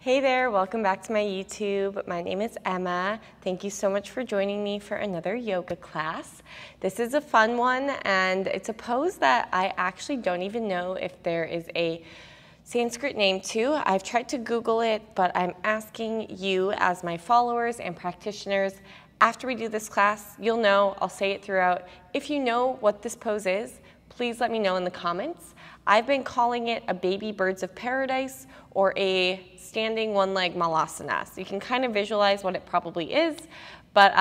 Hey there, welcome back to my YouTube. My name is Emma. Thank you so much for joining me for another yoga class. This is a fun one, and it's a pose that I actually don't even know if there is a Sanskrit name to. I've tried to Google it, but I'm asking you as my followers and practitioners, after we do this class, you'll know, I'll say it throughout. If you know what this pose is, please let me know in the comments. I've been calling it a baby birds of paradise or a standing one-leg malasana. So you can kind of visualize what it probably is, but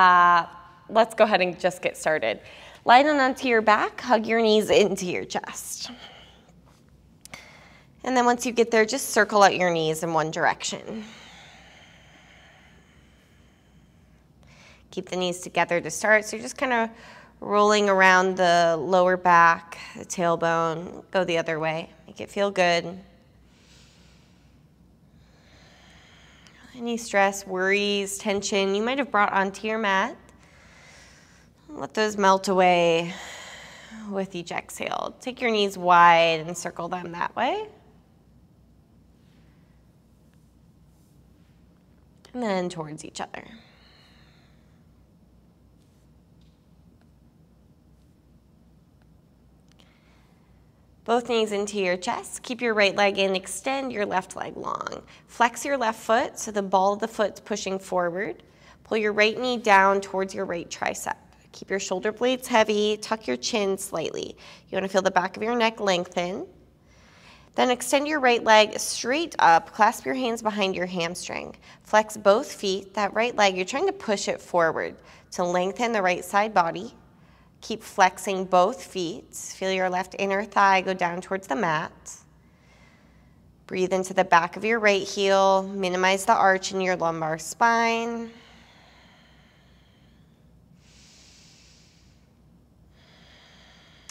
let's go ahead and just get started. Lie down onto your back, hug your knees into your chest. And then once you get there, just circle out your knees in one direction. Keep the knees together to start. So you're just kind of rolling around the lower back, the tailbone, go the other way. Make it feel good. Any stress, worries, tension you might have brought onto your mat, let those melt away with each exhale. Take your knees wide and circle them that way. And then towards each other. Both knees into your chest. Keep your right leg in, extend your left leg long. Flex your left foot so the ball of the foot's pushing forward. Pull your right knee down towards your right tricep. Keep your shoulder blades heavy, tuck your chin slightly. You want to feel the back of your neck lengthen. Then extend your right leg straight up, clasp your hands behind your hamstring. Flex both feet, that right leg, you're trying to push it forward to lengthen the right side body. Keep flexing both feet. Feel your left inner thigh go down towards the mat. Breathe into the back of your right heel. Minimize the arch in your lumbar spine.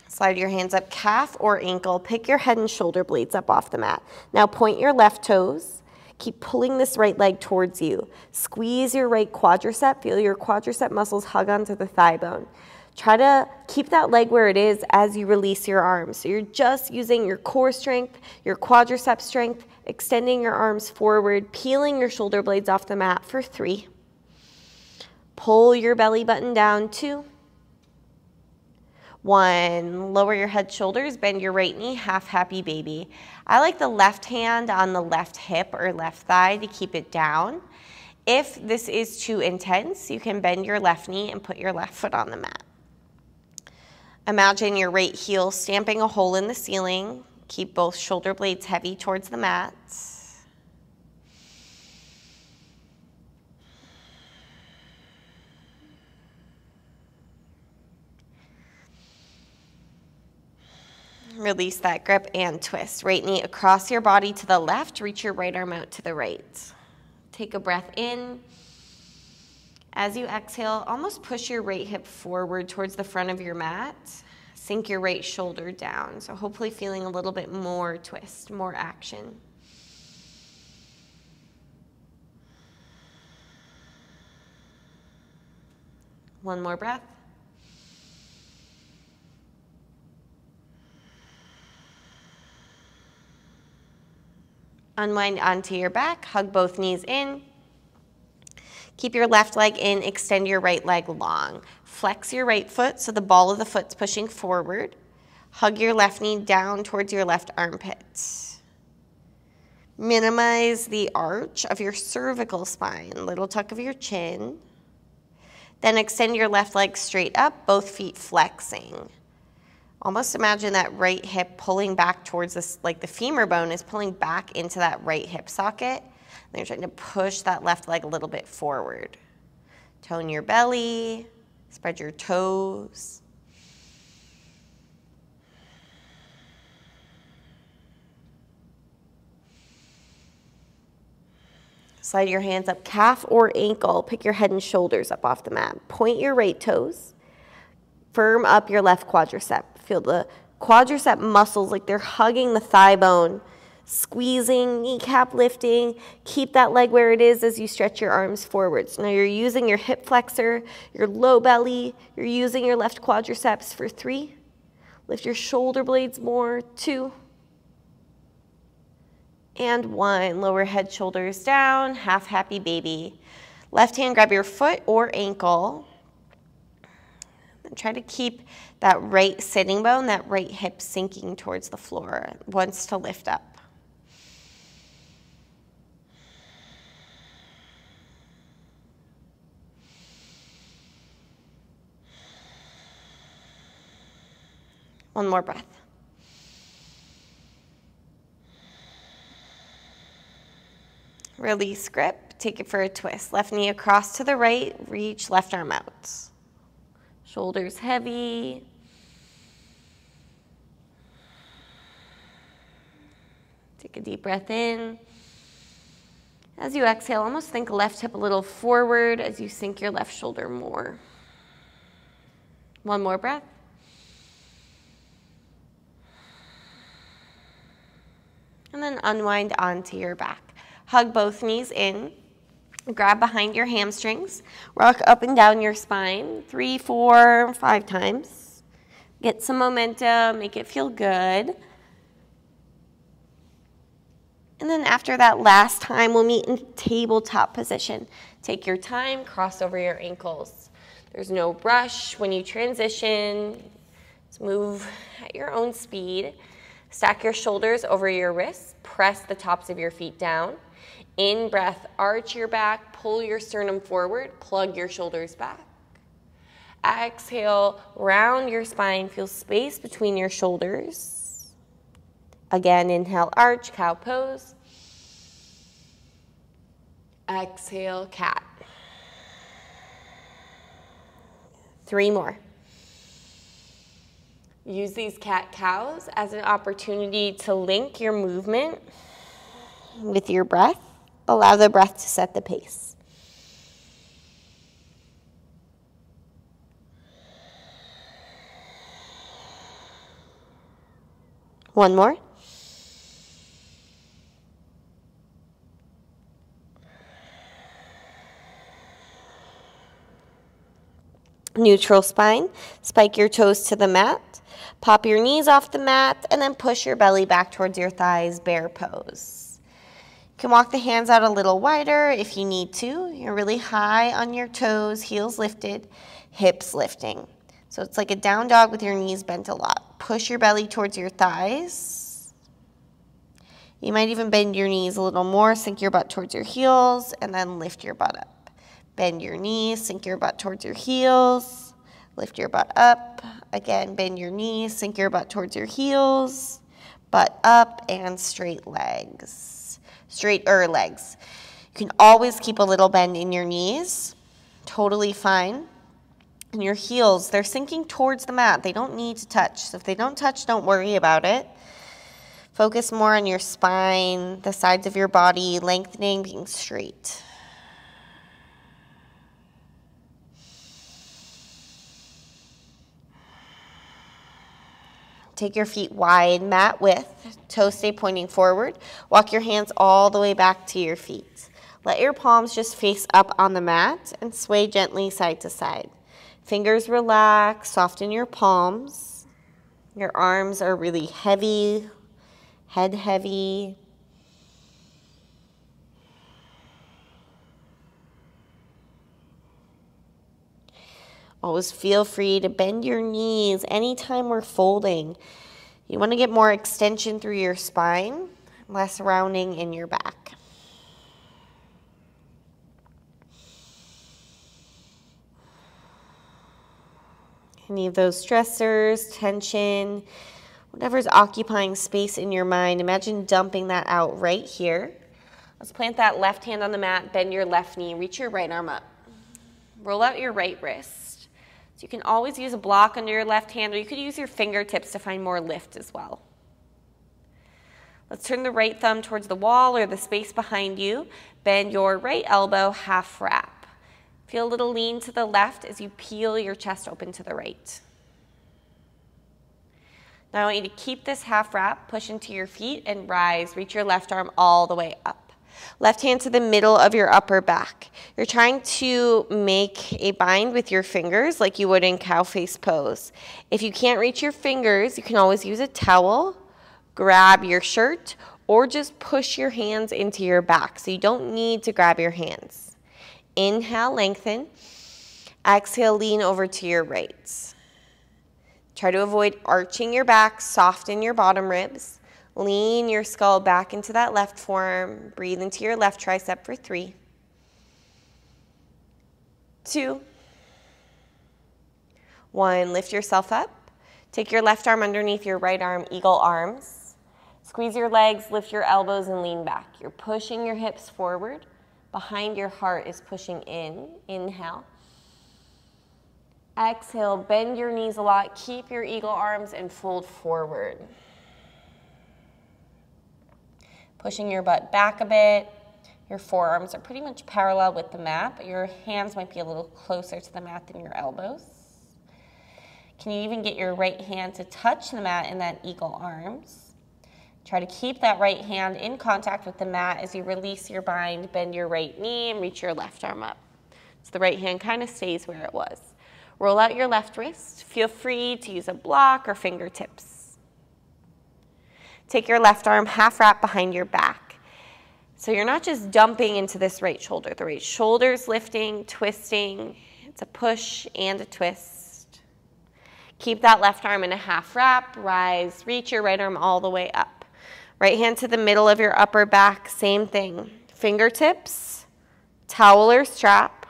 Slide your hands up, calf or ankle. Pick your head and shoulder blades up off the mat. Now point your left toes. Keep pulling this right leg towards you. Squeeze your right quadricep. Feel your quadricep muscles hug onto the thigh bone. Try to keep that leg where it is as you release your arms. So you're just using your core strength, your quadricep strength, extending your arms forward, peeling your shoulder blades off the mat for 3. Pull your belly button down, 2. 1. Lower your head, shoulders, bend your right knee, half happy baby. I like the left hand on the left hip or left thigh to keep it down. If this is too intense, you can bend your left knee and put your left foot on the mat. Imagine your right heel stamping a hole in the ceiling. Keep both shoulder blades heavy towards the mat. Release that grip and twist. Right knee across your body to the left. Reach your right arm out to the right. Take a breath in. As you exhale, almost push your right hip forward towards the front of your mat. Sink your right shoulder down. So hopefully feeling a little bit more twist, more action. One more breath. Unwind onto your back, hug both knees in. Keep your left leg in, extend your right leg long. Flex your right foot so the ball of the foot's pushing forward. Hug your left knee down towards your left armpit. Minimize the arch of your cervical spine, little tuck of your chin. Then extend your left leg straight up, both feet flexing. Almost imagine that right hip pulling back towards this, like the femur bone is pulling back into that right hip socket. And you're trying to push that left leg a little bit forward. Tone your belly, spread your toes. Slide your hands up, calf or ankle. Pick your head and shoulders up off the mat. Point your right toes. Firm up your left quadricep. Feel the quadricep muscles like they're hugging the thigh bone. Squeezing, kneecap lifting. Keep that leg where it is as you stretch your arms forward. So now you're using your hip flexor, your low belly. You're using your left quadriceps for 3. Lift your shoulder blades more, 2. And 1. Lower head, shoulders down, half happy baby. Left hand, grab your foot or ankle. And try to keep that right sitting bone, that right hip sinking towards the floor. It wants to lift up. One more breath. Release grip, take it for a twist. Left knee across to the right, reach left arm out. Shoulders heavy. Take a deep breath in. As you exhale, almost think left hip a little forward as you sink your left shoulder more. One more breath. And then unwind onto your back. Hug both knees in. Grab behind your hamstrings. Rock up and down your spine 3, 4, 5 times. Get some momentum. Make it feel good. And then after that last time, we'll meet in tabletop position. Take your time. Cross over your ankles. There's no rush when you transition. Just move at your own speed. Stack your shoulders over your wrists. Press the tops of your feet down. In breath, arch your back, pull your sternum forward, plug your shoulders back. Exhale, round your spine, feel space between your shoulders. Again, inhale, arch, cow pose. Exhale, cat. 3 more. Use these cat-cows as an opportunity to link your movement with your breath. Allow the breath to set the pace. One more. Neutral spine. Spike your toes to the mat. Pop your knees off the mat and then push your belly back towards your thighs, bear pose. You can walk the hands out a little wider if you need to. You're really high on your toes, heels lifted, hips lifting. So it's like a down dog with your knees bent a lot. Push your belly towards your thighs. You might even bend your knees a little more, sink your butt towards your heels, and then lift your butt up. Bend your knees, sink your butt towards your heels, lift your butt up. Again, bend your knees, sink your butt towards your heels, butt up, and straight legs. Straighter legs. You can always keep a little bend in your knees. Totally fine. And your heels, they're sinking towards the mat. They don't need to touch. So if they don't touch, don't worry about it. Focus more on your spine, the sides of your body, lengthening, being straight. Take your feet wide, mat width, toes stay pointing forward. Walk your hands all the way back to your feet. Let your palms just face up on the mat and sway gently side to side. Fingers relax, soften your palms. Your arms are really heavy, head heavy. Always feel free to bend your knees anytime we're folding. You want to get more extension through your spine, less rounding in your back. Any of those stressors, tension, whatever's occupying space in your mind, imagine dumping that out right here. Let's plant that left hand on the mat, bend your left knee, reach your right arm up. Roll out your right wrist. So you can always use a block under your left hand, or you could use your fingertips to find more lift as well. Let's turn the right thumb towards the wall or the space behind you. Bend your right elbow, half wrap. Feel a little lean to the left as you peel your chest open to the right. Now I want you to keep this half wrap, push into your feet and rise. Reach your left arm all the way up. Left hand to the middle of your upper back. You're trying to make a bind with your fingers like you would in cow face pose. If you can't reach your fingers, you can always use a towel, grab your shirt, or just push your hands into your back. So you don't need to grab your hands. Inhale, lengthen. Exhale, lean over to your right. Try to avoid arching your back, soften your bottom ribs. Lean your skull back into that left forearm. Breathe into your left tricep for 3, 2, 1. Lift yourself up. Take your left arm underneath your right arm, eagle arms. Squeeze your legs, lift your elbows, and lean back. You're pushing your hips forward. Behind your heart is pushing in. Inhale. Exhale, bend your knees a lot. Keep your eagle arms and fold forward. Pushing your butt back a bit. Your forearms are pretty much parallel with the mat, but your hands might be a little closer to the mat than your elbows. Can you even get your right hand to touch the mat in that eagle arms? Try to keep that right hand in contact with the mat as you release your bind, bend your right knee, and reach your left arm up. So the right hand kind of stays where it was. Roll out your left wrist. Feel free to use a block or fingertips. Take your left arm half wrap behind your back. So you're not just dumping into this right shoulder. The right shoulder's lifting, twisting. It's a push and a twist. Keep that left arm in a half wrap, rise, reach your right arm all the way up. Right hand to the middle of your upper back, same thing. Fingertips, towel or strap,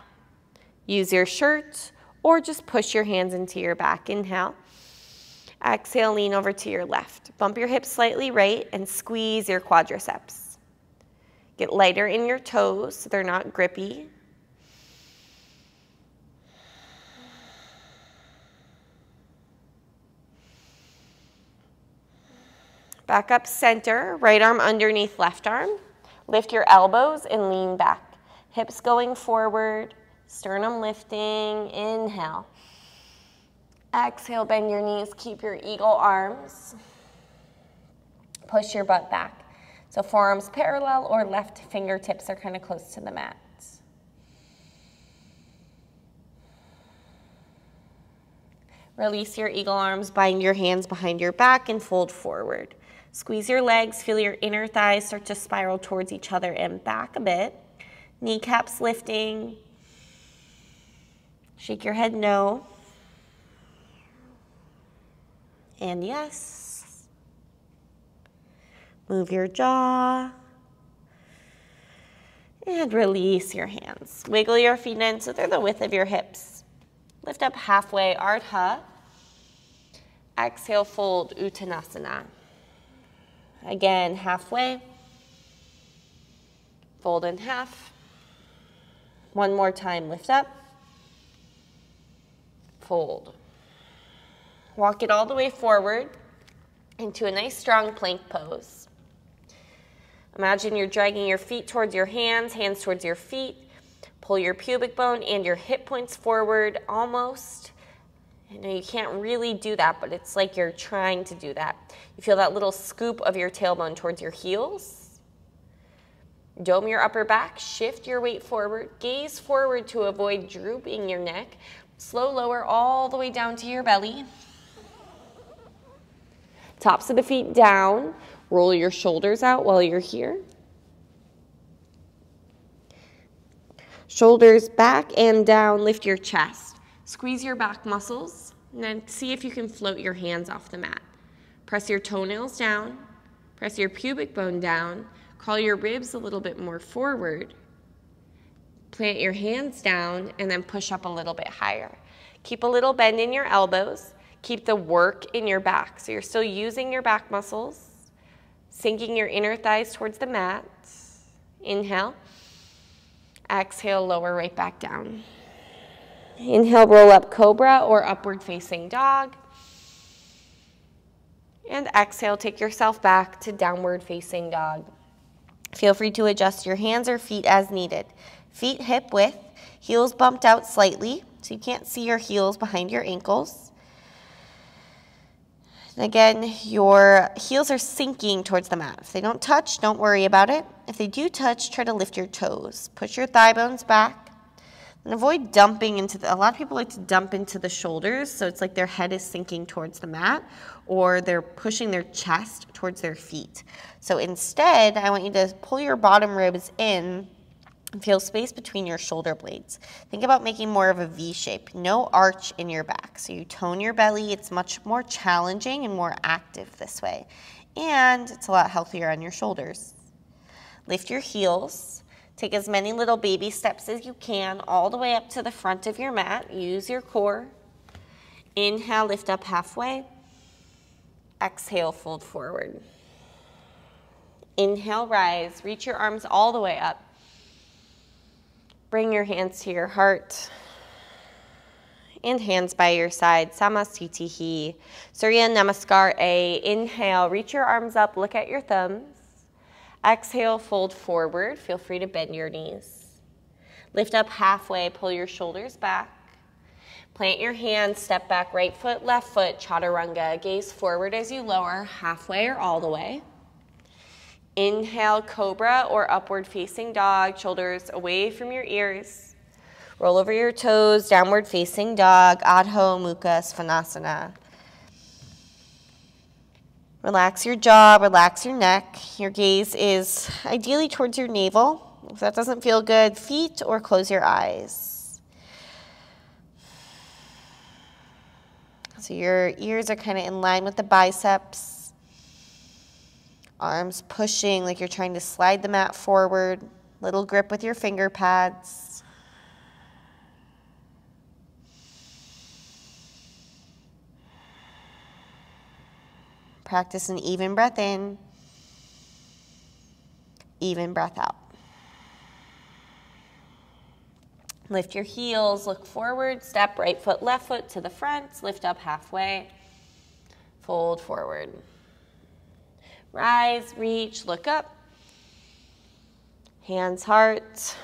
use your shirt, or just push your hands into your back. Inhale. Exhale, lean over to your left. Bump your hips slightly right and squeeze your quadriceps. Get lighter in your toes so they're not grippy. Back up center, right arm underneath left arm. Lift your elbows and lean back. Hips going forward, sternum lifting. Inhale. Exhale, bend your knees, keep your eagle arms. Push your butt back. So forearms parallel or left fingertips are kind of close to the mat. Release your eagle arms, bind your hands behind your back and fold forward. Squeeze your legs, feel your inner thighs start to spiral towards each other and back a bit. Kneecaps lifting. Shake your head no. And yes. Move your jaw. And release your hands. Wiggle your feet in so they're the width of your hips. Lift up halfway, Ardha. Exhale, fold, Uttanasana. Again, halfway. Fold in half. One more time, lift up. Fold. Walk it all the way forward into a nice strong plank pose. Imagine you're dragging your feet towards your hands, hands towards your feet. Pull your pubic bone and your hip points forward almost. I know you can't really do that, but it's like you're trying to do that. You feel that little scoop of your tailbone towards your heels. Dome your upper back, shift your weight forward, gaze forward to avoid drooping your neck. Slow lower all the way down to your belly. Tops of the feet down, roll your shoulders out while you're here. Shoulders back and down, lift your chest. Squeeze your back muscles, and then see if you can float your hands off the mat. Press your toenails down, press your pubic bone down, crawl your ribs a little bit more forward. Plant your hands down, and then push up a little bit higher. Keep a little bend in your elbows. Keep the work in your back. So you're still using your back muscles, sinking your inner thighs towards the mat. Inhale. Exhale, lower right back down. Inhale, roll up cobra or upward facing dog. And exhale, take yourself back to downward facing dog. Feel free to adjust your hands or feet as needed. Feet hip width, heels bumped out slightly, so you can't see your heels behind your ankles. And again, your heels are sinking towards the mat. If they don't touch, don't worry about it. If they do touch, try to lift your toes. Push your thigh bones back. And avoid dumping into a lot of people like to dump into the shoulders, so it's like their head is sinking towards the mat, or they're pushing their chest towards their feet. So instead, I want you to pull your bottom ribs in and feel space between your shoulder blades. Think about making more of a V shape, no arch in your back. So you tone your belly, it's much more challenging and more active this way. And it's a lot healthier on your shoulders. Lift your heels. Take as many little baby steps as you can all the way up to the front of your mat. Use your core. Inhale, lift up halfway. Exhale, fold forward. Inhale, rise. Reach your arms all the way up. Bring your hands to your heart. And hands by your side. Samasthiti. Surya Namaskar A. Inhale, reach your arms up, look at your thumbs. Exhale, fold forward. Feel free to bend your knees. Lift up halfway, pull your shoulders back. Plant your hands, step back, right foot, left foot, chaturanga. Gaze forward as you lower, halfway or all the way. Inhale, cobra or upward facing dog, shoulders away from your ears. Roll over your toes, downward facing dog, Adho Mukha Svanasana. Relax your jaw, relax your neck. Your gaze is ideally towards your navel. If that doesn't feel good, feet or close your eyes. So your ears are kind of in line with the biceps. Arms pushing like you're trying to slide the mat forward. Little grip with your finger pads. Practice an even breath in, even breath out. Lift your heels, look forward, step right foot, left foot to the front, lift up halfway, fold forward. Rise, reach, look up. Hands heart,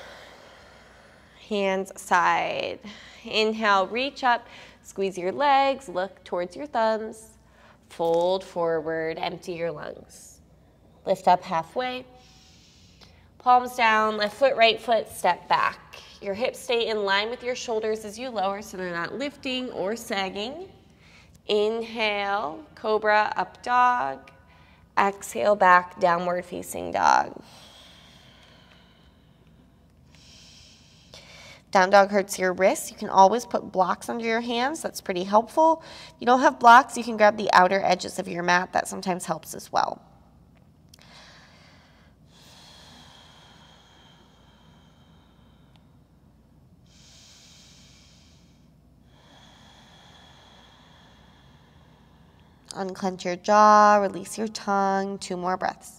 hands side. Inhale, reach up, squeeze your legs, look towards your thumbs. Fold forward, empty your lungs. Lift up halfway. Palms down, left foot, right foot, step back. Your hips stay in line with your shoulders as you lower so they're not lifting or sagging. Inhale, cobra, up dog. Exhale, back, downward facing dog. Down dog hurts your wrists. You can always put blocks under your hands. That's pretty helpful. If you don't have blocks, you can grab the outer edges of your mat. That sometimes helps as well. Unclench your jaw, release your tongue. 2 more breaths.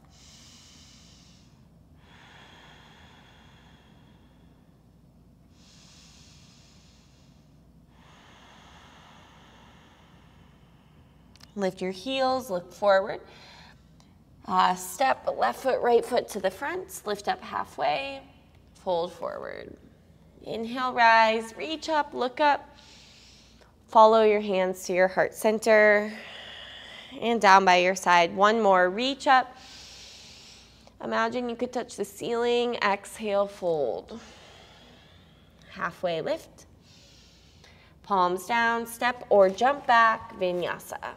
Lift your heels, look forward. Step left foot, right foot to the front. Lift up halfway, fold forward. Inhale, rise, reach up, look up. Follow your hands to your heart center and down by your side. 1 more, reach up. Imagine you could touch the ceiling. Exhale, fold. Halfway lift. Palms down, step or jump back, Vinyasa.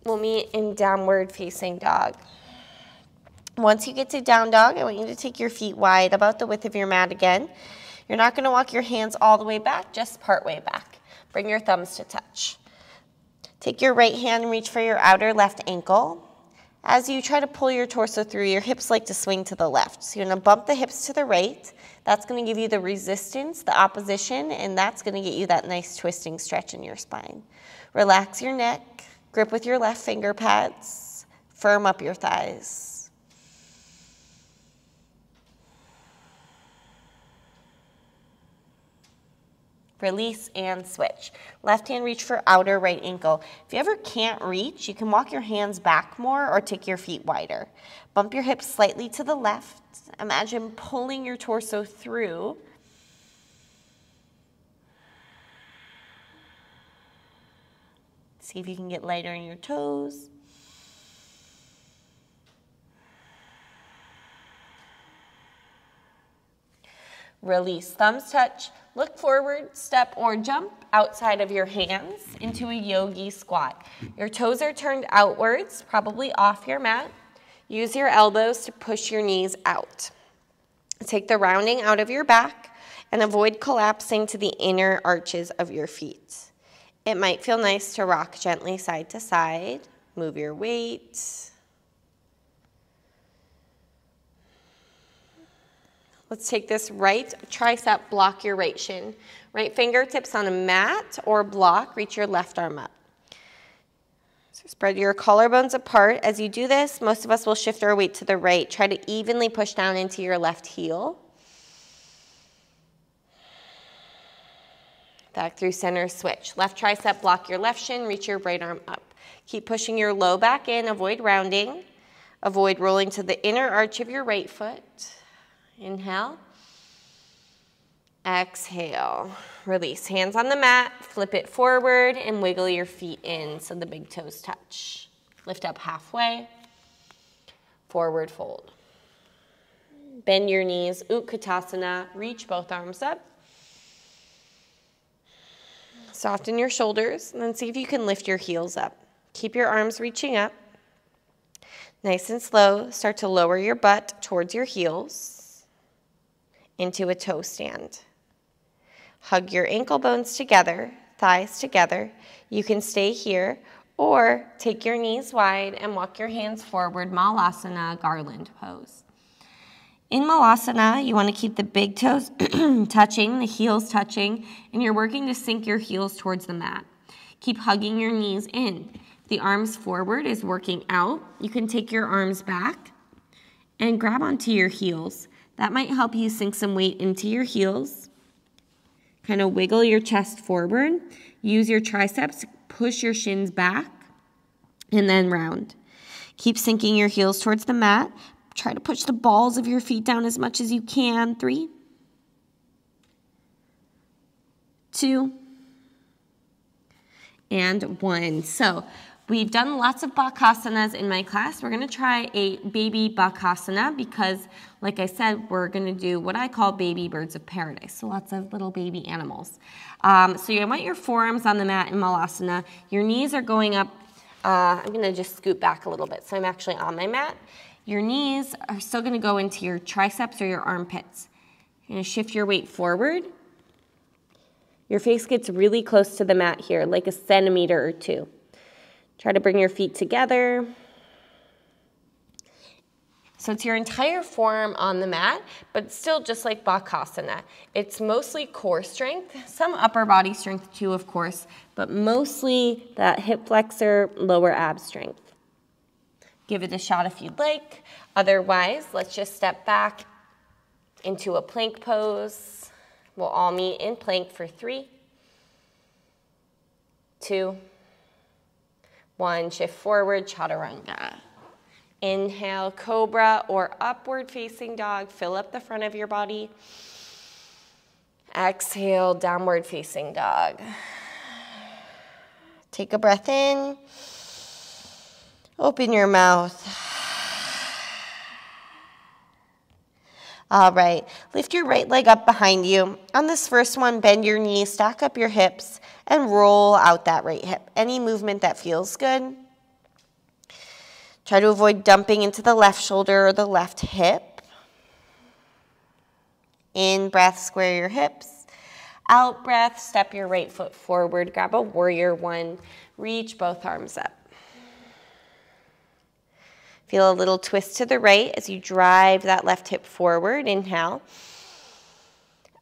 We'll meet in downward facing dog. Once you get to down dog, I want you to take your feet wide, about the width of your mat again. You're not going to walk your hands all the way back, just part way back. Bring your thumbs to touch. Take your right hand and reach for your outer left ankle. As you try to pull your torso through, your hips like to swing to the left. So you're going to bump the hips to the right. That's going to give you the resistance, the opposition, and that's going to get you that nice twisting stretch in your spine. Relax your neck. Grip with your left finger pads. Firm up your thighs. Release and switch. Left hand reach for outer right ankle. If you ever can't reach, you can walk your hands back more or take your feet wider. Bump your hips slightly to the left. Imagine pulling your torso through. See if you can get lighter in your toes. Release, thumbs touch. Look forward, step or jump outside of your hands into a yogi squat. Your toes are turned outwards, probably off your mat. Use your elbows to push your knees out. Take the rounding out of your back and avoid collapsing to the inner arches of your feet. It might feel nice to rock gently side to side. Move your weight. Let's take this right tricep, block your right shin. Right fingertips on a mat or block, reach your left arm up. So spread your collarbones apart. As you do this, most of us will shift our weight to the right. Try to evenly push down into your left heel. Back through center switch. Left tricep, block your left shin, reach your right arm up. Keep pushing your low back in, avoid rounding. Avoid rolling to the inner arch of your right foot. Inhale. Exhale. Release. Hands on the mat, flip it forward, and wiggle your feet in so the big toes touch. Lift up halfway. Forward fold. Bend your knees, Utkatasana. Reach both arms up. Soften your shoulders, and then see if you can lift your heels up. Keep your arms reaching up. Nice and slow, start to lower your butt towards your heels into a toe stand. Hug your ankle bones together, thighs together. You can stay here or take your knees wide and walk your hands forward, malasana, garland pose. In malasana, you want to keep the big toes touching, the heels touching, and you're working to sink your heels towards the mat. Keep hugging your knees in. If the arms forward is working out, you can take your arms back and grab onto your heels. That might help you sink some weight into your heels. Kind of wiggle your chest forward. Use your triceps, push your shins back, and then round. Keep sinking your heels towards the mat. Try to push the balls of your feet down as much as you can. 3, 2, and 1. So we've done lots of bakasanas in my class. We're going to try a baby bakasana because, like I said, we're going to do what I call baby birds of paradise. So lots of little baby animals. So you want your forearms on the mat in malasana. Your knees are going up. I'm going to just scoot back a little bit. So I'm actually on my mat. Your knees are still going to go into your triceps or your armpits. You're going to shift your weight forward. Your face gets really close to the mat here, like a centimeter or 2. Try to bring your feet together. So it's your entire forearm on the mat, but still just like bakasana. It's mostly core strength, some upper body strength too, of course, but mostly that hip flexor, lower ab strength. Give it a shot if you'd like. Otherwise, let's just step back into a plank pose. We'll all meet in plank for 3, 2, 1. Shift forward, chaturanga. Inhale, cobra or upward facing dog. Fill up the front of your body. Exhale, downward facing dog. Take a breath in. Open your mouth. All right, lift your right leg up behind you. On this first one, bend your knees, stack up your hips, and roll out that right hip. Any movement that feels good. Try to avoid dumping into the left shoulder or the left hip. In breath, square your hips. Out breath, step your right foot forward. Grab a warrior 1. Reach both arms up. Feel a little twist to the right as you drive that left hip forward. Inhale.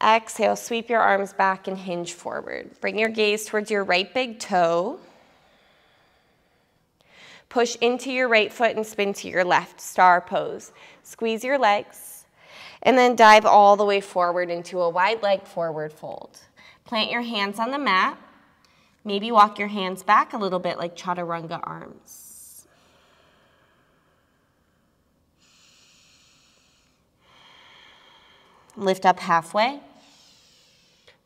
Exhale, sweep your arms back and hinge forward. Bring your gaze towards your right big toe. Push into your right foot and spin to your left, star pose. Squeeze your legs and then dive all the way forward into a wide leg forward fold. Plant your hands on the mat. Maybe walk your hands back a little bit like chaturanga arms. Lift up halfway.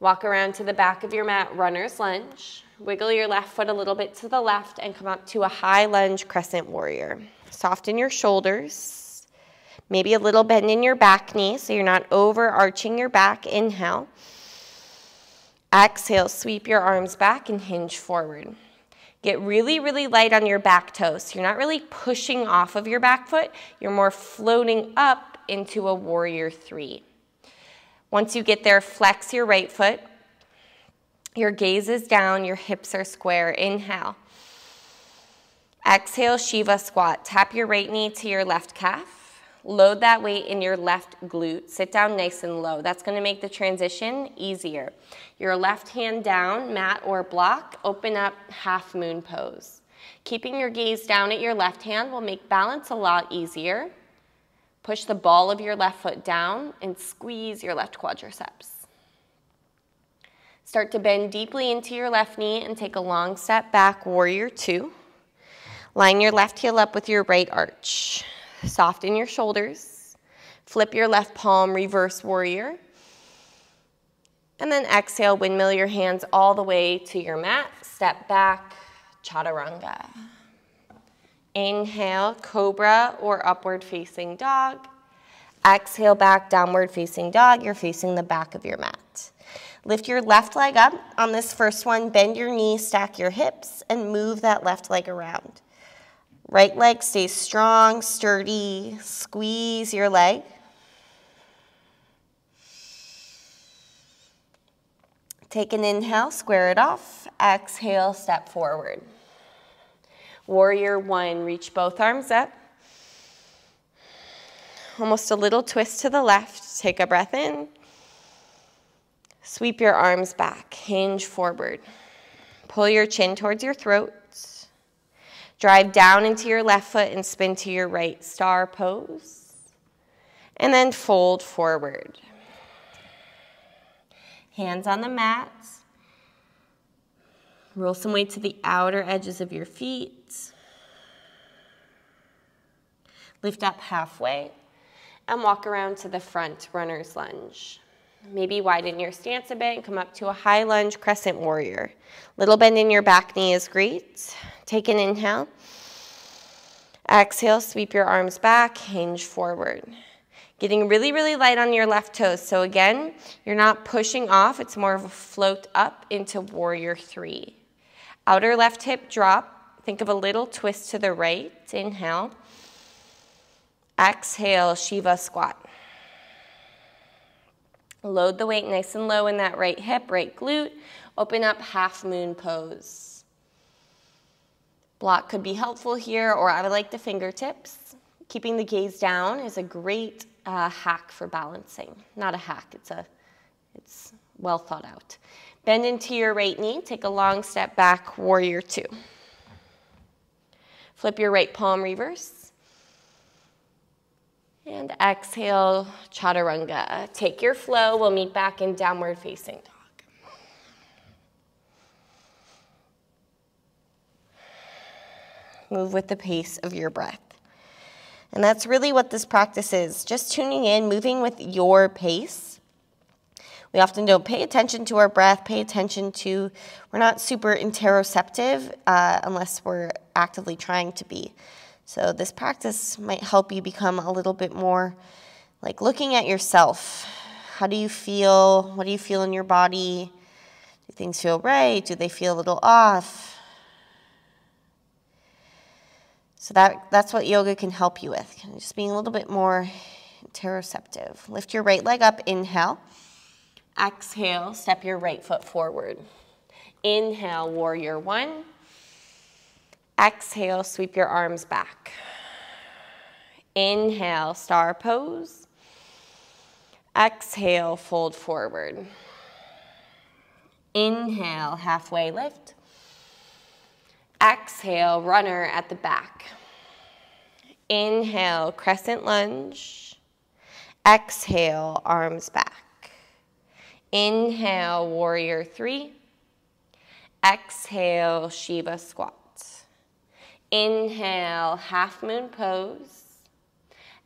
Walk around to the back of your mat, runner's lunge. Wiggle your left foot a little bit to the left and come up to a high lunge crescent warrior. Soften your shoulders. Maybe a little bend in your back knee so you're not overarching your back. Inhale. Exhale, sweep your arms back and hinge forward. Get really, really light on your back toes. You're not really pushing off of your back foot. You're more floating up into a warrior three. Once you get there, flex your right foot. Your gaze is down, your hips are square. Inhale. Exhale, Shiva squat. Tap your right knee to your left calf. Load that weight in your left glute. Sit down nice and low. That's going to make the transition easier. Your left hand down, mat or block. Open up, half moon pose. Keeping your gaze down at your left hand will make balance a lot easier. Push the ball of your left foot down and squeeze your left quadriceps. Start to bend deeply into your left knee and take a long step back, warrior two. Line your left heel up with your right arch. Soften your shoulders. Flip your left palm, reverse warrior. And then exhale, windmill your hands all the way to your mat. Step back, chaturanga. Inhale, cobra or upward facing dog. Exhale, back, downward facing dog. You're facing the back of your mat. Lift your left leg up. On this first one, bend your knee, stack your hips, and move that left leg around. Right leg stays strong, sturdy. Squeeze your leg. Take an inhale, square it off. Exhale, step forward. Warrior one, reach both arms up. Almost a little twist to the left. Take a breath in. Sweep your arms back, hinge forward. Pull your chin towards your throat. Drive down into your left foot and spin to your right, star pose. And then fold forward. Hands on the mat. Roll some weight to the outer edges of your feet. Lift up halfway and walk around to the front, runner's lunge. Maybe widen your stance a bit and come up to a high lunge crescent warrior. Little bend in your back knee is great. Take an inhale. Exhale, sweep your arms back, hinge forward. Getting really, really light on your left toes. So again, you're not pushing off. It's more of a float up into warrior three. Outer left hip drop. Think of a little twist to the right. Inhale. Exhale, Shiva squat. Load the weight nice and low in that right hip, right glute. Open up, half moon pose. Block could be helpful here, or I would like the fingertips. Keeping the gaze down is a great hack for balancing. Not a hack, it's well thought out. Bend into your right knee, take a long step back, warrior two. Flip your right palm, reverse. And exhale, chaturanga. Take your flow, we'll meet back in downward facing dog. Move with the pace of your breath. And that's really what this practice is, just tuning in, moving with your pace. We often don't pay attention to our breath, we're not super interoceptive unless we're actively trying to be. So this practice might help you become a little bit more like looking at yourself. How do you feel? What do you feel in your body? Do things feel right? Do they feel a little off? So that's what yoga can help you with, just being a little bit more interoceptive. Lift your right leg up, inhale. Exhale, step your right foot forward. Inhale, warrior one. Exhale, sweep your arms back. Inhale, star pose. Exhale, fold forward. Inhale, halfway lift. Exhale, runner at the back. Inhale, crescent lunge. Exhale, arms back. Inhale, warrior three. Exhale, Shiva squat. Inhale, half moon pose.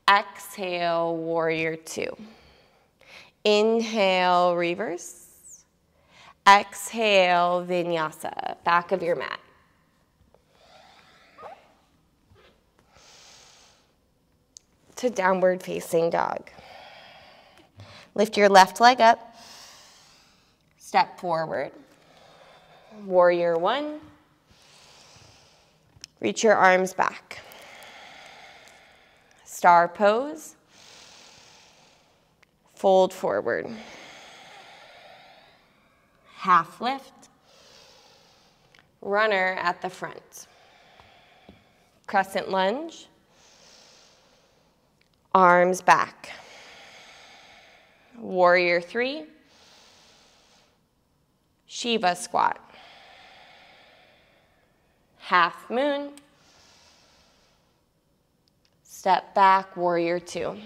Exhale, warrior two. Inhale, reverse. Exhale, vinyasa, back of your mat. to downward facing dog. Lift your left leg up, step forward, warrior one, reach your arms back. Star pose, fold forward. Half lift, runner at the front. Crescent lunge, arms back. Warrior three, Shiva squat. Half moon, step back, warrior two.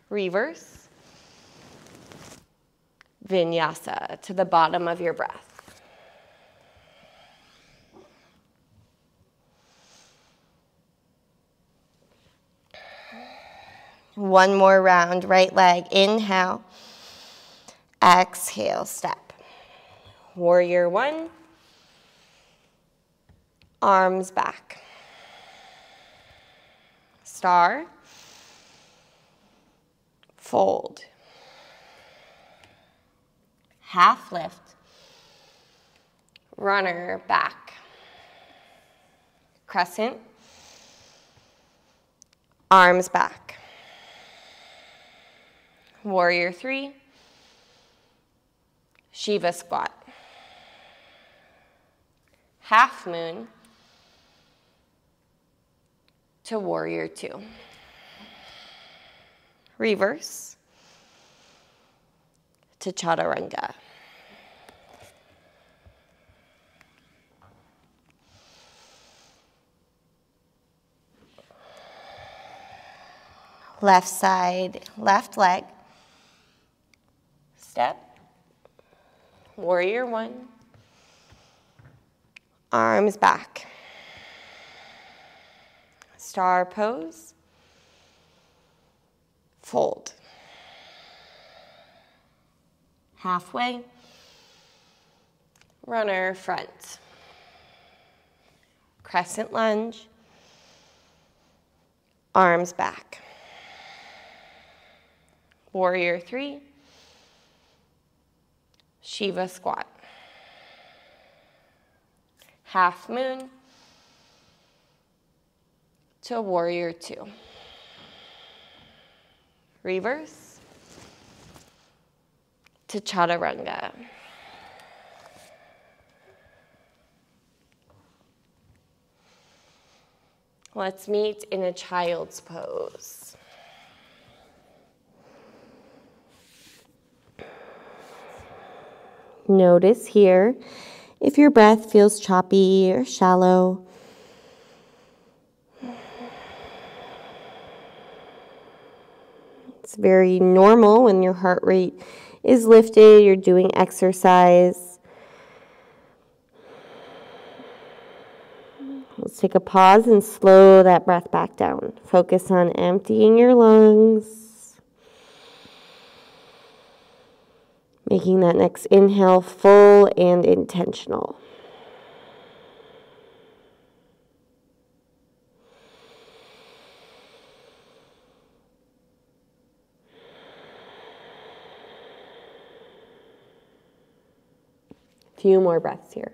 Reverse, Vinyasa, to the bottom of your breath. One more round, right leg, inhale, exhale, step. Warrior one, arms back. Star, fold. Half lift, runner back. Crescent, arms back. Warrior three, Shiva squat. Half moon to warrior two. Reverse to chaturanga. Left side, left leg. Step, warrior one, arms back. Star pose, fold. Halfway, runner front. Crescent lunge, arms back. Warrior three, Shiva squat. Half moon to warrior two. Reverse to chaturanga. Let's meet in a child's pose. Notice here if your breath feels choppy or shallow. It's very normal when your heart rate is lifted, you're doing exercise. Let's take a pause and slow that breath back down. Focus on emptying your lungs. Making that next inhale full and intentional. Few more breaths here.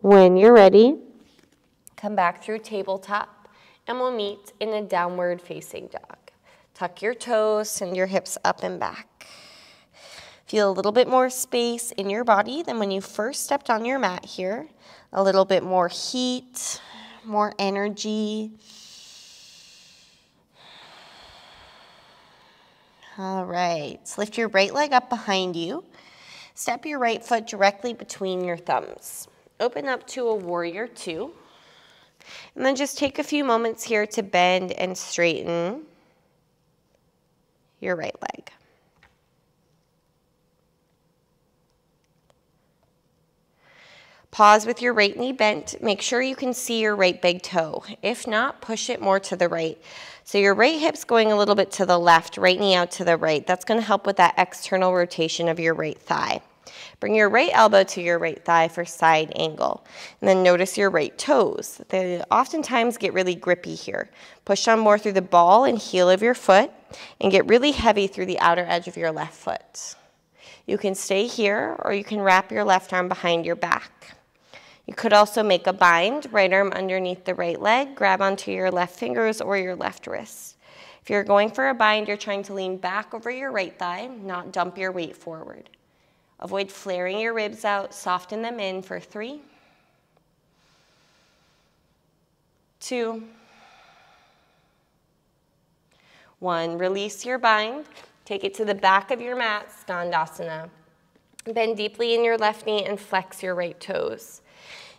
When you're ready, come back through tabletop and we'll meet in a downward facing dog. Tuck your toes, send your hips up and back. Feel a little bit more space in your body than when you first stepped on your mat here. A little bit more heat, more energy. All right, so lift your right leg up behind you. Step your right foot directly between your thumbs. Open up to a warrior two. And then just take a few moments here to bend and straighten your right leg. Pause with your right knee bent. Make sure you can see your right big toe. If not, push it more to the right. So your right hip's going a little bit to the left, right knee out to the right. That's going to help with that external rotation of your right thigh. Bring your right elbow to your right thigh for side angle. And then notice your right toes. They oftentimes get really grippy here. Push on more through the ball and heel of your foot and get really heavy through the outer edge of your left foot. You can stay here or you can wrap your left arm behind your back. You could also make a bind, right arm underneath the right leg, grab onto your left fingers or your left wrist. If you're going for a bind, you're trying to lean back over your right thigh, not dump your weight forward. Avoid flaring your ribs out, soften them in for 3, 2, 1. Release your bind. Take it to the back of your mat, Skandasana. Bend deeply in your left knee and flex your right toes.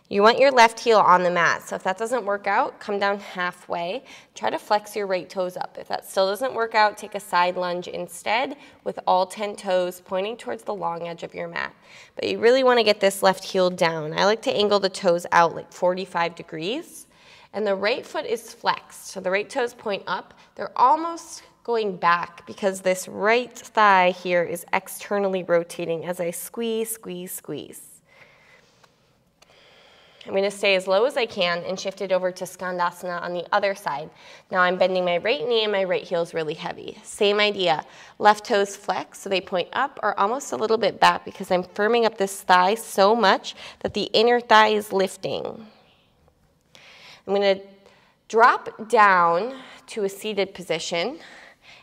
You want your left heel on the mat, so if that doesn't work out, come down halfway. Try to flex your right toes up. If that still doesn't work out, take a side lunge instead with all 10 toes pointing towards the long edge of your mat. But you really want to get this left heel down. I like to angle the toes out like 45 degrees, and the right foot is flexed, so the right toes point up. They're almost going back because this right thigh here is externally rotating as I squeeze, squeeze, squeeze. I'm going to stay as low as I can and shift it over to Skandasana on the other side. Now I'm bending my right knee and my right heel is really heavy. Same idea. Left toes flex so they point up or almost a little bit back because I'm firming up this thigh so much that the inner thigh is lifting. I'm going to drop down to a seated position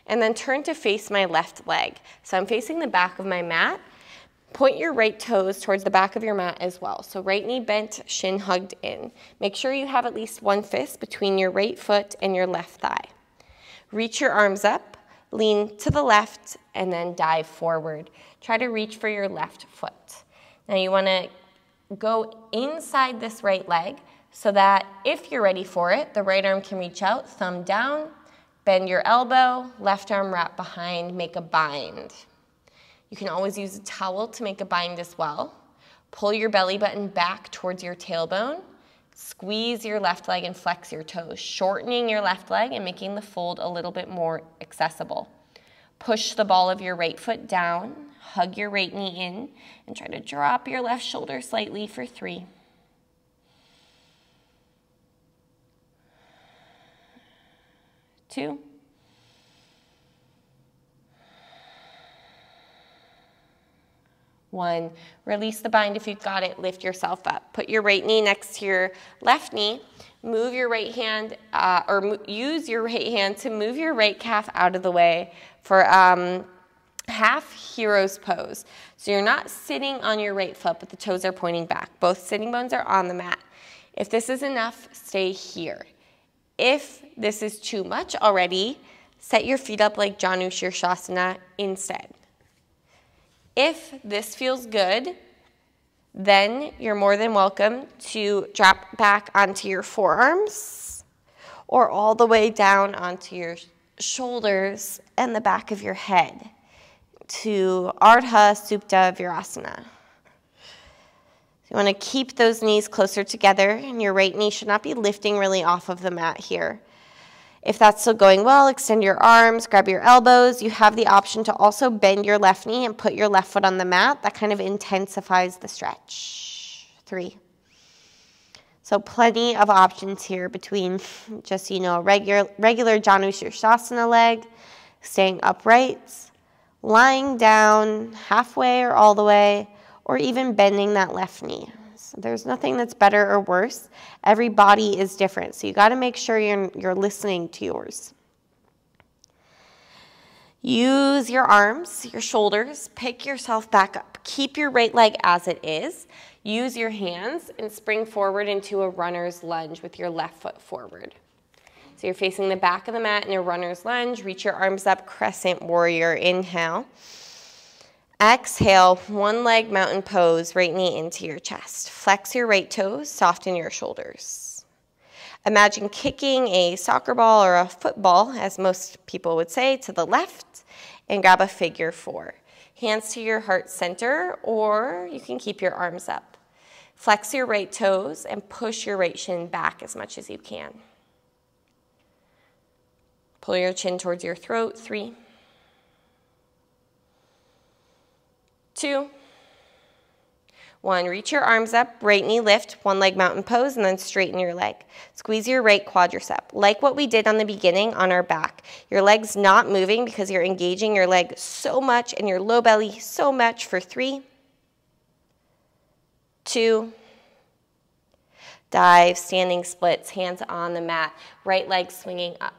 and then turn to face my left leg. So I'm facing the back of my mat. Point your right toes towards the back of your mat as well. So right knee bent, shin hugged in. Make sure you have at least one fist between your right foot and your left thigh. Reach your arms up, lean to the left, and then dive forward. Try to reach for your left foot. Now you want to go inside this right leg so that if you're ready for it, the right arm can reach out, thumb down, bend your elbow, left arm wrap behind, make a bind. You can always use a towel to make a bind as well. Pull your belly button back towards your tailbone. Squeeze your left leg and flex your toes, shortening your left leg and making the fold a little bit more accessible. Push the ball of your right foot down, hug your right knee in, and try to drop your left shoulder slightly for 3, 2, 1. Release the bind if you've got it. Lift yourself up. Put your right knee next to your left knee. Move your right hand, use your right hand to move your right calf out of the way for half hero's pose. So you're not sitting on your right foot, but the toes are pointing back. Both sitting bones are on the mat. If this is enough, stay here. If this is too much already, set your feet up like Janu Shirshasana instead. If this feels good, then you're more than welcome to drop back onto your forearms or all the way down onto your shoulders and the back of your head to Ardha Supta Virasana. You want to keep those knees closer together, and your right knee should not be lifting really off of the mat here. If that's still going well, extend your arms, grab your elbows. You have the option to also bend your left knee and put your left foot on the mat. That kind of intensifies the stretch. 3. So plenty of options here between just, a regular Janu Shirshasana leg, staying upright, lying down halfway or all the way, or even bending that left knee. So there's nothing that's better or worse. Every body is different, so you got to make sure you're listening to yours. Use your arms, your shoulders, pick yourself back up. Keep your right leg as it is. Use your hands and spring forward into a runner's lunge with your left foot forward. So you're facing the back of the mat in a runner's lunge. Reach your arms up, crescent warrior. Inhale. Exhale, one leg mountain pose, right knee into your chest. Flex your right toes, soften your shoulders. Imagine kicking a soccer ball or a football, as most people would say, to the left, and grab a figure 4. Hands to your heart center, or you can keep your arms up. Flex your right toes and push your right shin back as much as you can. Pull your chin towards your throat. 3, 2, 1. Reach your arms up, right knee lift, one leg mountain pose, and then straighten your leg. Squeeze your right quadricep. Like what we did on the beginning on our back. Your leg's not moving because you're engaging your leg so much and your low belly so much for 3, 2, dive, standing splits, hands on the mat, right leg swinging up.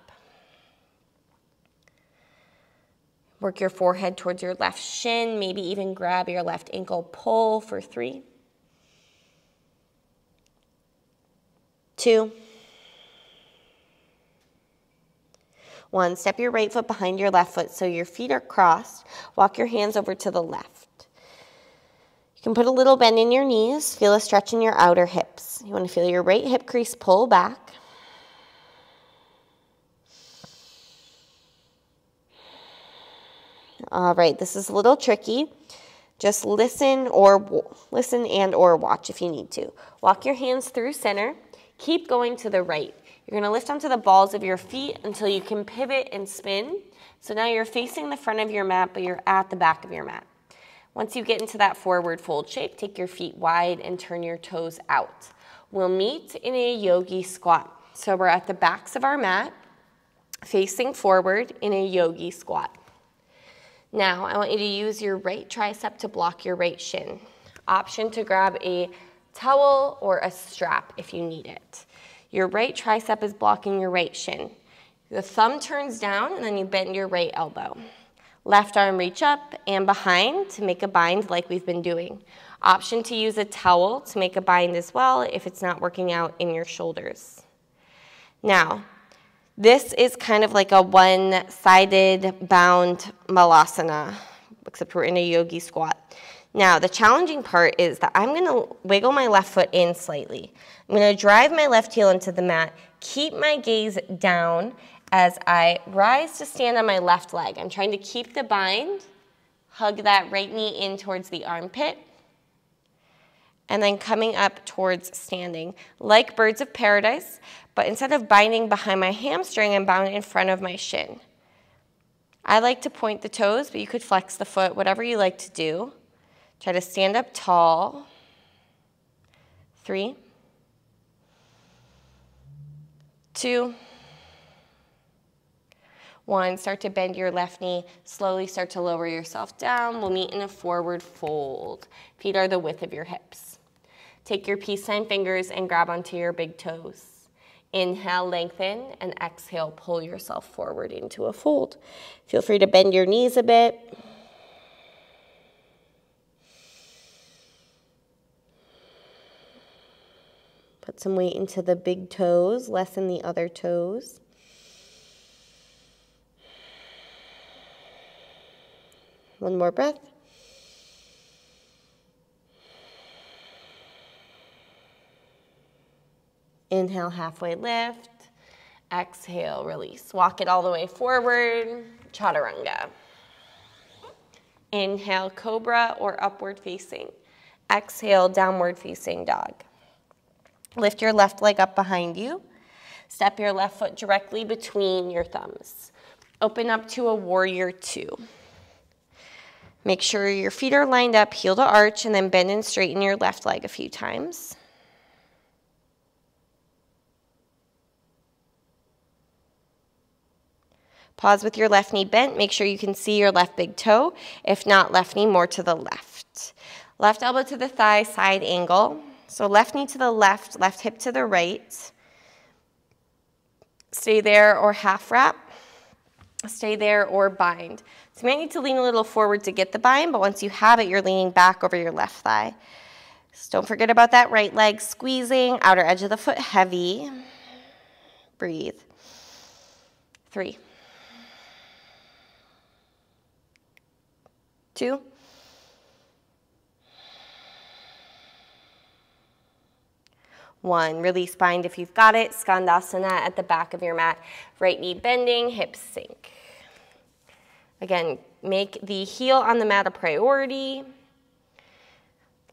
Work your forehead towards your left shin, maybe even grab your left ankle, pull for 3, 2, 1. Step your right foot behind your left foot so your feet are crossed. Walk your hands over to the left. You can put a little bend in your knees, feel a stretch in your outer hips. You want to feel your right hip crease pull back. All right, this is a little tricky. Just listen and or watch if you need to. Walk your hands through center. Keep going to the right. You're going to lift onto the balls of your feet until you can pivot and spin. So now you're facing the front of your mat, but you're at the back of your mat. Once you get into that forward fold shape, take your feet wide and turn your toes out. We'll meet in a yogi squat. So we're at the backs of our mat, facing forward in a yogi squat. Now, I want you to use your right tricep to block your right shin. Option to grab a towel or a strap if you need it. Your right tricep is blocking your right shin. The thumb turns down and then you bend your right elbow. Left arm reach up and behind to make a bind like we've been doing. Option to use a towel to make a bind as well if it's not working out in your shoulders. Now, this is kind of like a one-sided bound malasana, except we're in a yogi squat. Now, the challenging part is that I'm going to wiggle my left foot in slightly. I'm going to drive my left heel into the mat, keep my gaze down as I rise to stand on my left leg. I'm trying to keep the bind, hug that right knee in towards the armpit, and then coming up towards standing. Like birds of paradise, but instead of binding behind my hamstring, I'm bound in front of my shin. I like to point the toes, but you could flex the foot, whatever you like to do. Try to stand up tall. 3, 2, 1. Start to bend your left knee. Slowly start to lower yourself down. We'll meet in a forward fold. Feet are the width of your hips. Take your peace sign fingers and grab onto your big toes. Inhale, lengthen, and exhale, pull yourself forward into a fold. Feel free to bend your knees a bit. Put some weight into the big toes, lessen the other toes. One more breath. Inhale, halfway lift. Exhale, release. Walk it all the way forward, chaturanga. Inhale, cobra or upward facing. Exhale, downward facing dog. Lift your left leg up behind you. Step your left foot directly between your thumbs. Open up to a warrior 2. Make sure your feet are lined up, heel to arch, and then bend and straighten your left leg a few times. Pause with your left knee bent. Make sure you can see your left big toe. If not, left knee more to the left. Left elbow to the thigh, side angle. So left knee to the left, left hip to the right. Stay there or half wrap. Stay there or bind. So you might need to lean a little forward to get the bind, but once you have it, you're leaning back over your left thigh. So don't forget about that right leg squeezing, outer edge of the foot heavy. Breathe. 3, 2, 1. Release bind if you've got it. Skandasana at the back of your mat. Right knee bending, hips sink. Again, make the heel on the mat a priority.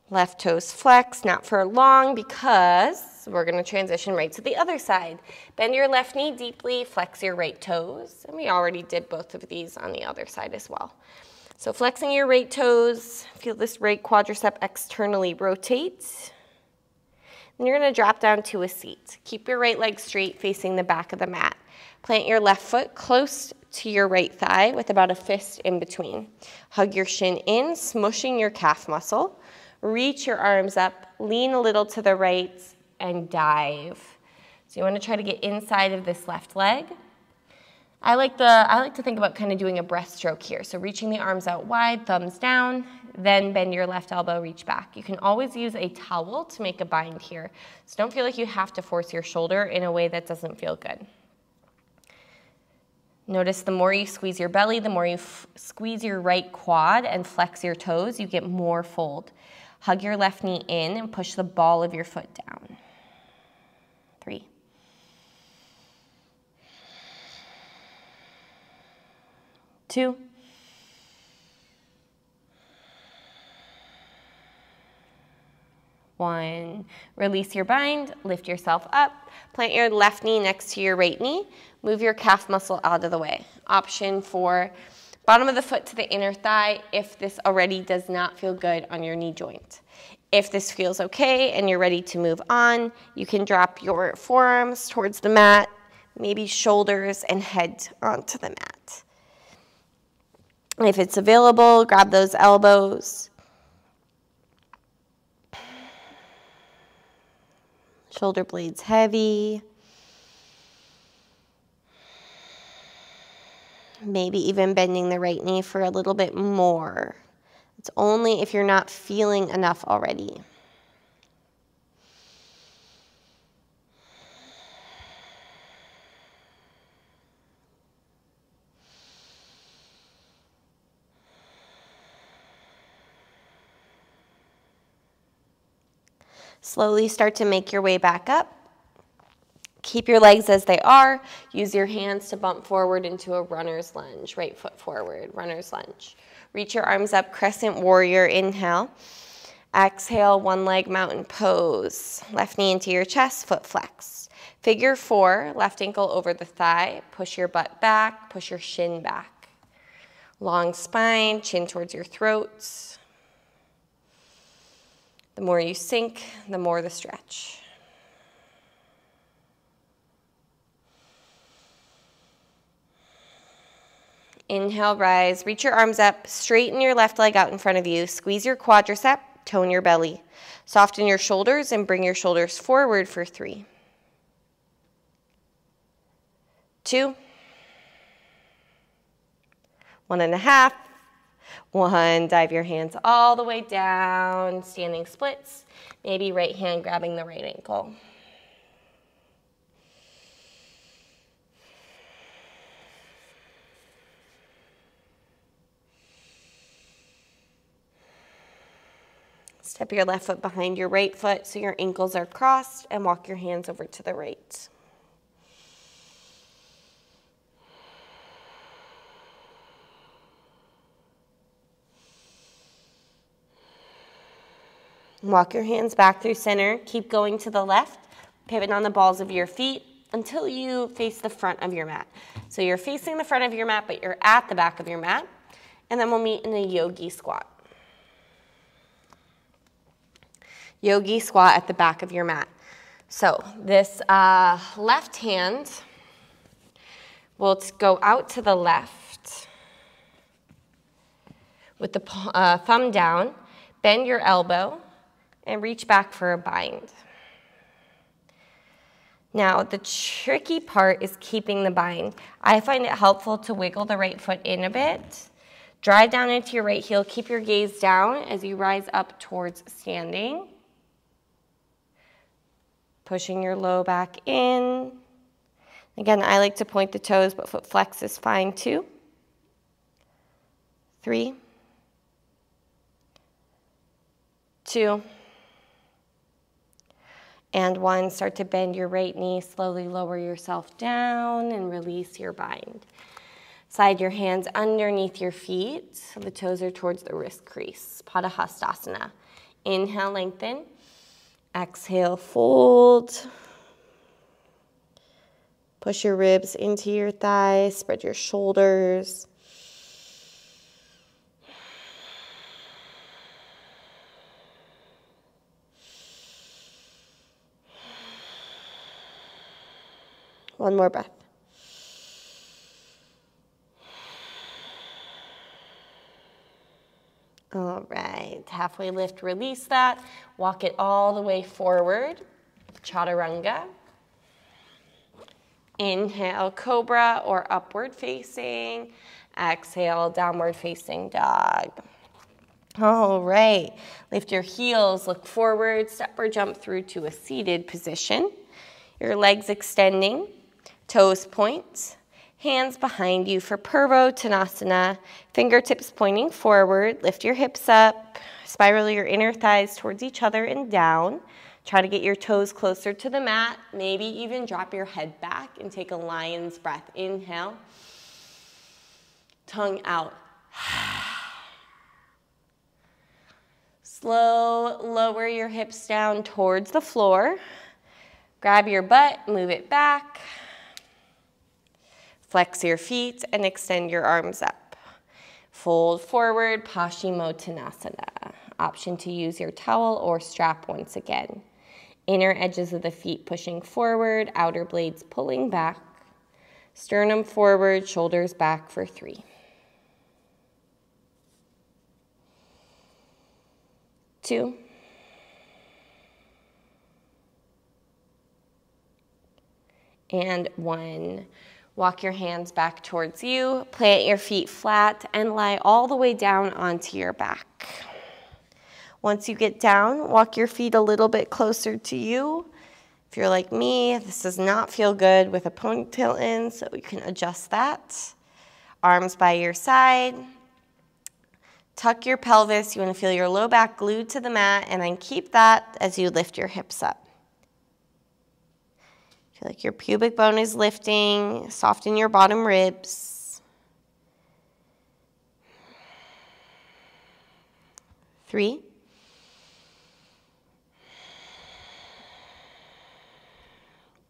Left toes flex, not for long because we're gonna transition right to the other side. Bend your left knee deeply, flex your right toes. And we already did both of these on the other side as well. So flexing your right toes, feel this right quadricep externally rotate. Then you're gonna drop down to a seat. Keep your right leg straight facing the back of the mat. Plant your left foot close to your right thigh with about a fist in between. Hug your shin in, smushing your calf muscle. Reach your arms up, lean a little to the right, and dive. So you want to try to get inside of this left leg. I like to think about kind of doing a breaststroke here. So reaching the arms out wide, thumbs down, then bend your left elbow, reach back. You can always use a towel to make a bind here. So don't feel like you have to force your shoulder in a way that doesn't feel good. Notice the more you squeeze your belly, the more you squeeze your right quad and flex your toes, you get more fold. Hug your left knee in and push the ball of your foot down. 3. 2. 1. Release your bind, lift yourself up, plant your left knee next to your right knee, move your calf muscle out of the way. Option for bottom of the foot to the inner thigh if this already does not feel good on your knee joint. If this feels okay and you're ready to move on, you can drop your forearms towards the mat, maybe shoulders and head onto the mat. If it's available, grab those elbows. Shoulder blades heavy. Maybe even bending the right knee for a little bit more. It's only if you're not feeling enough already. Slowly start to make your way back up. Keep your legs as they are. Use your hands to bump forward into a runner's lunge. Right foot forward, runner's lunge. Reach your arms up, crescent warrior, inhale. Exhale, one leg mountain pose. Left knee into your chest, foot flex. Figure 4, left ankle over the thigh. Push your butt back, push your shin back. Long spine, chin towards your throat. The more you sink, the more the stretch. Inhale, rise, reach your arms up, straighten your left leg out in front of you, squeeze your quadricep, tone your belly. Soften your shoulders and bring your shoulders forward for 3. 2. 1.5. 1, dive your hands all the way down, standing splits, maybe right hand grabbing the right ankle. Step your left foot behind your right foot so your ankles are crossed and walk your hands over to the right. Walk your hands back through center. Keep going to the left. Pivot on the balls of your feet until you face the front of your mat. So you're facing the front of your mat, but you're at the back of your mat. And then we'll meet in a yogi squat. Yogi squat at the back of your mat. So this left hand will go out to the left with the thumb down. Bend your elbow and reach back for a bind. Now, the tricky part is keeping the bind. I find it helpful to wiggle the right foot in a bit. Drive down into your right heel. Keep your gaze down as you rise up towards standing. Pushing your low back in. Again, I like to point the toes, but foot flex is fine too. 3, 2, and 1. Start to bend your right knee. Slowly lower yourself down and release your bind. Slide your hands underneath your feet so the toes are towards the wrist crease. Padahastasana. Inhale, lengthen. Exhale, fold. Push your ribs into your thighs, spread your shoulders. One more breath. All right, halfway lift, release that. Walk it all the way forward, chaturanga. Inhale, cobra or upward facing. Exhale, downward facing dog. All right, lift your heels, look forward, step or jump through to a seated position. Your legs extending, toes point. Hands behind you for Purvottanasana, fingertips pointing forward, lift your hips up, spiral your inner thighs towards each other and down. Try to get your toes closer to the mat, maybe even drop your head back and take a lion's breath. Inhale, tongue out. Slow, lower your hips down towards the floor. Grab your butt, move it back. Flex your feet and extend your arms up. Fold forward, Paschimottanasana. Option to use your towel or strap once again. Inner edges of the feet pushing forward, outer blades pulling back. Sternum forward, shoulders back for 3. 2. And 1. Walk your hands back towards you, plant your feet flat, and lie all the way down onto your back. Once you get down, walk your feet a little bit closer to you. If you're like me, this does not feel good with a ponytail in, so you can adjust that. Arms by your side. Tuck your pelvis. You want to feel your low back glued to the mat, and then keep that as you lift your hips up. Feel like your pubic bone is lifting, soften your bottom ribs. 3.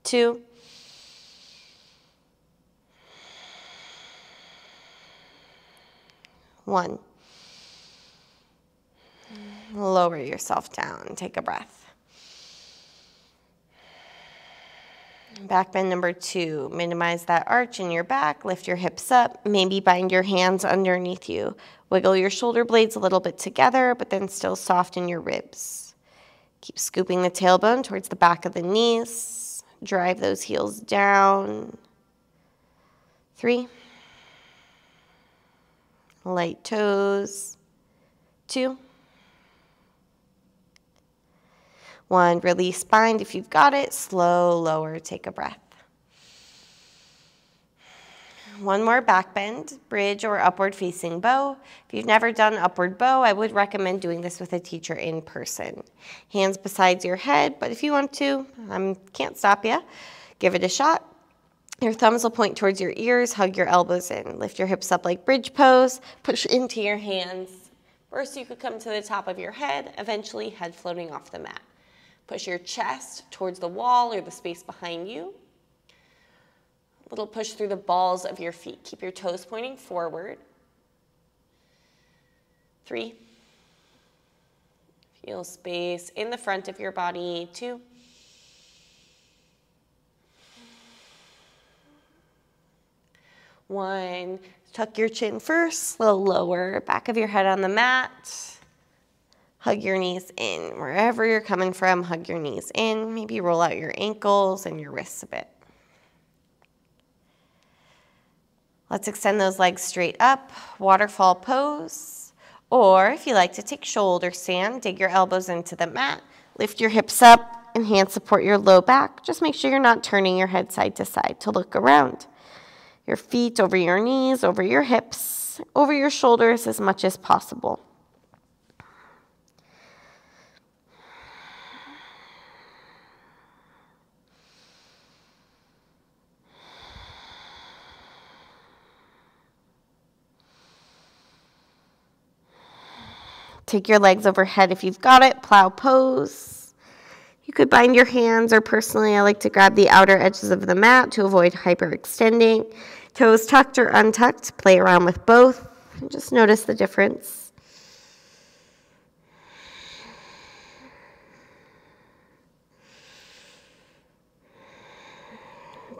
2. 1. Lower yourself down, take a breath. Back bend number 2, minimize that arch in your back, lift your hips up, maybe bind your hands underneath you. Wiggle your shoulder blades a little bit together, but then still soften your ribs. Keep scooping the tailbone towards the back of the knees. Drive those heels down. 3. Light toes. 2. 1, release bind if you've got it. Slow, lower, take a breath. 1 more back bend, bridge or upward facing bow. If you've never done upward bow, I would recommend doing this with a teacher in person. Hands beside your head, but if you want to, I can't stop you. Give it a shot. Your thumbs will point towards your ears, hug your elbows in. Lift your hips up like bridge pose, push into your hands. First, you could come to the top of your head, eventually head floating off the mat. Push your chest towards the wall or the space behind you. A little push through the balls of your feet. Keep your toes pointing forward. 3. Feel space in the front of your body. 2. 1. Tuck your chin first, slow lower, back of your head on the mat. Hug your knees in. Wherever you're coming from, hug your knees in. Maybe roll out your ankles and your wrists a bit. Let's extend those legs straight up, waterfall pose. Or if you like to take shoulder stand, dig your elbows into the mat, lift your hips up, and hands support your low back. Just make sure you're not turning your head side to side to look around. Your feet over your knees, over your hips, over your shoulders as much as possible. Take your legs overhead if you've got it, plow pose. You could bind your hands, or personally, I like to grab the outer edges of the mat to avoid hyperextending. Toes tucked or untucked, play around with both, and just notice the difference.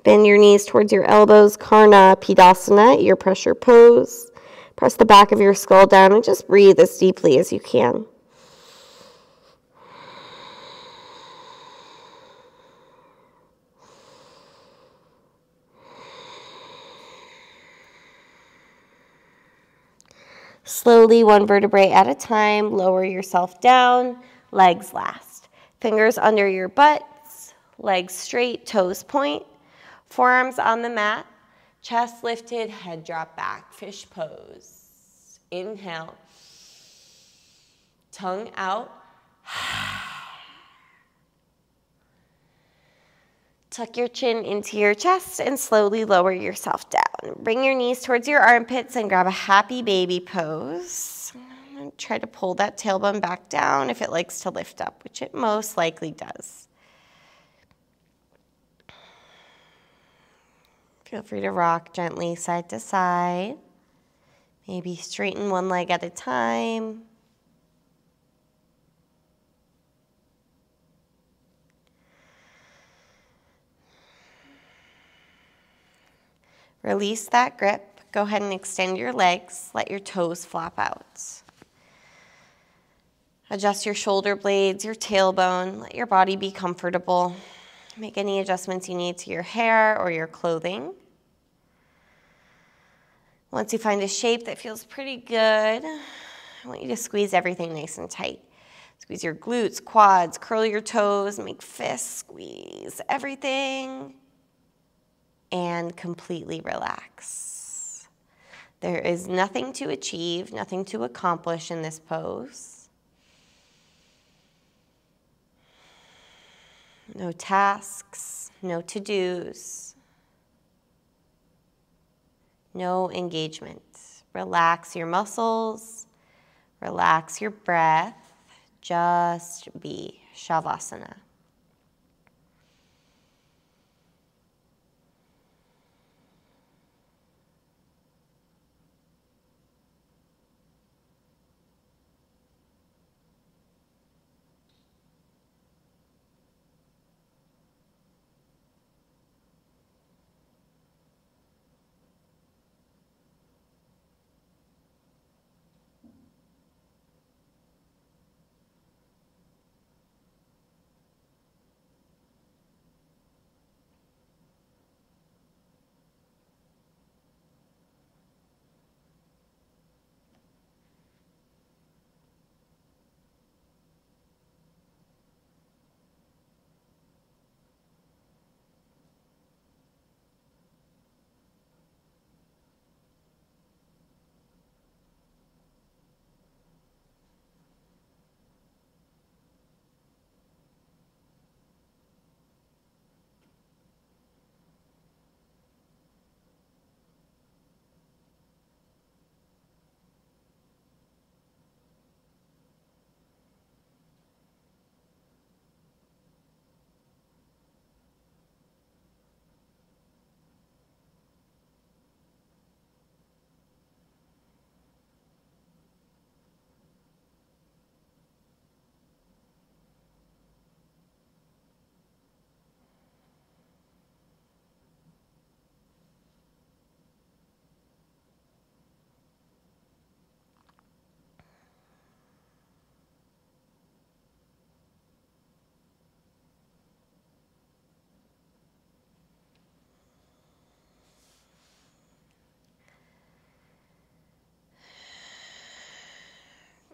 Bend your knees towards your elbows, Karna Pidasana, ear pressure pose. Press the back of your skull down and just breathe as deeply as you can. Slowly, one vertebrae at a time, lower yourself down, legs last. Fingers under your butts, legs straight, toes point. Forearms on the mat, chest lifted, head drop back, fish pose. Inhale, tongue out. Tuck your chin into your chest and slowly lower yourself down. Bring your knees towards your armpits and grab a happy baby pose. And try to pull that tailbone back down if it likes to lift up, which it most likely does. Feel free to rock gently side to side. Maybe straighten one leg at a time. Release that grip. Go ahead and extend your legs. Let your toes flap out. Adjust your shoulder blades, your tailbone. Let your body be comfortable. Make any adjustments you need to your hair or your clothing. Once you find a shape that feels pretty good, I want you to squeeze everything nice and tight. Squeeze your glutes, quads, curl your toes, make fists, squeeze everything, and completely relax. There is nothing to achieve, nothing to accomplish in this pose. No tasks, no to-dos, no engagement. Relax your muscles, relax your breath, just be. Shavasana.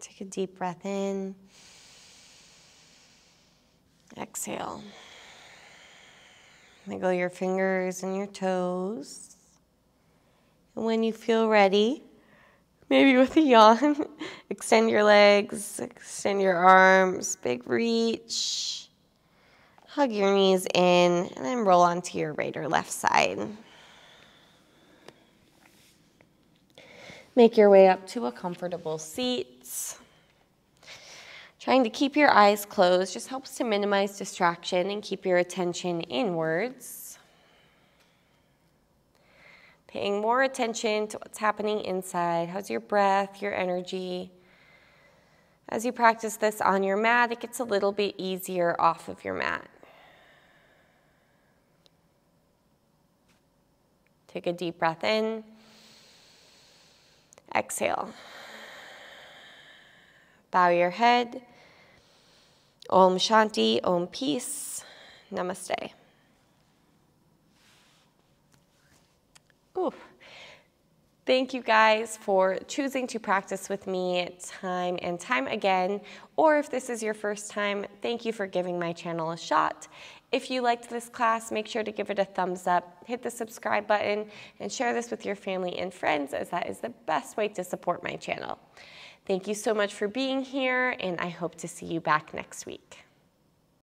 Take a deep breath in. Exhale. Wiggle your fingers and your toes. And when you feel ready, maybe with a yawn, extend your legs, extend your arms, big reach. Hug your knees in, and then roll onto your right or left side. Make your way up to a comfortable seat. Trying to keep your eyes closed just helps to minimize distraction and keep your attention inwards. Paying more attention to what's happening inside. How's your breath, your energy? As you practice this on your mat, it gets a little bit easier off of your mat. Take a deep breath in. Exhale. Bow your head. Om Shanti, Om Peace. Namaste. Ooh. Thank you guys for choosing to practice with me time and time again. Or if this is your first time, thank you for giving my channel a shot. If you liked this class, make sure to give it a thumbs up, hit the subscribe button, and share this with your family and friends, as that is the best way to support my channel. Thank you so much for being here, and I hope to see you back next week.